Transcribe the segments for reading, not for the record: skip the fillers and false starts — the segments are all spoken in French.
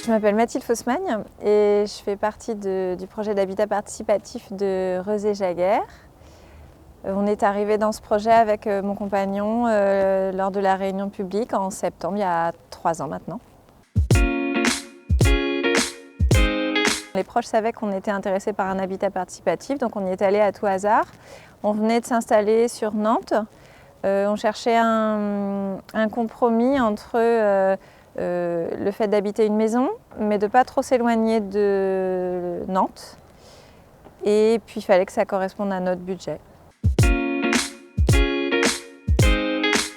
Je m'appelle Mathilde Faussemagne et je fais partie du projet d'habitat participatif de Rezé-Jaguer. On est arrivé dans ce projet avec mon compagnon lors de la réunion publique en septembre, il y a 3 ans maintenant. Les proches savaient qu'on était intéressés par un habitat participatif, donc on y est allé à tout hasard. On venait de s'installer sur Nantes. On cherchait un compromis entre le fait d'habiter une maison, mais de ne pas trop s'éloigner de Nantes. Et puis il fallait que ça corresponde à notre budget.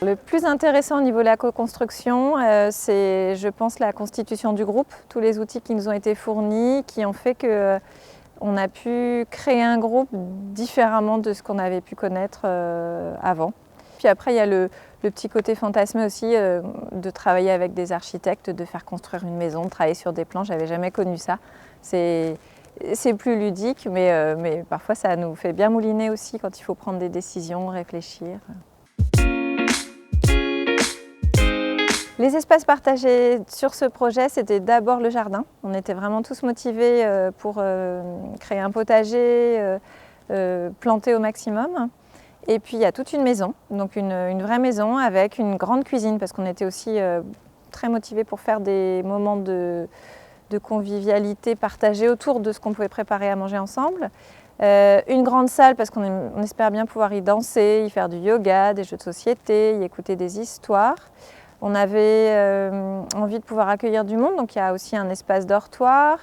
Le plus intéressant au niveau de la co-construction, c'est, je pense, la constitution du groupe, tous les outils qui nous ont été fournis, qui ont fait qu'on a pu créer un groupe différemment de ce qu'on avait pu connaître avant. Puis après, il y a le petit côté fantasmé aussi de travailler avec des architectes, de faire construire une maison, de travailler sur des plans. J'avais jamais connu ça. C'est plus ludique, mais parfois ça nous fait bien mouliner aussi quand il faut prendre des décisions, réfléchir. Les espaces partagés sur ce projet, c'était d'abord le jardin. On était vraiment tous motivés pour créer un potager, planter au maximum. Et puis il y a toute une maison, donc une vraie maison avec une grande cuisine parce qu'on était aussi très motivés pour faire des moments de convivialité partagés autour de ce qu'on pouvait préparer à manger ensemble. Une grande salle parce qu'on espère bien pouvoir y danser, y faire du yoga, des jeux de société, y écouter des histoires. On avait envie de pouvoir accueillir du monde, donc il y a aussi un espace dortoir.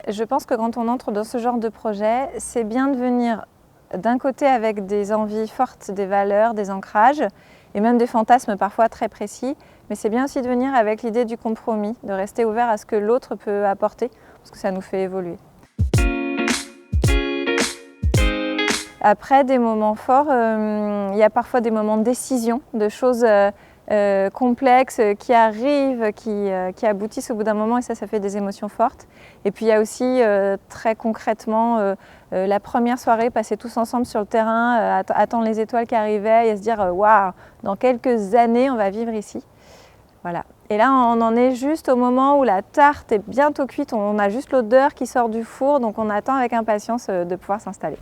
Je pense que quand on entre dans ce genre de projet, c'est bien de venir d'un côté avec des envies fortes, des valeurs, des ancrages et même des fantasmes parfois très précis, mais c'est bien aussi de venir avec l'idée du compromis, de rester ouvert à ce que l'autre peut apporter, parce que ça nous fait évoluer. Après des moments forts, il y a parfois des moments de décision, de choses complexes qui arrivent, qui aboutissent au bout d'un moment et ça fait des émotions fortes. Et puis il y a aussi très concrètement la première soirée, passer tous ensemble sur le terrain, attendre les étoiles qui arrivaient et se dire « waouh, dans quelques années on va vivre ici ». Voilà. Et là on en est juste au moment où la tarte est bientôt cuite, on a juste l'odeur qui sort du four, donc on attend avec impatience de pouvoir s'installer.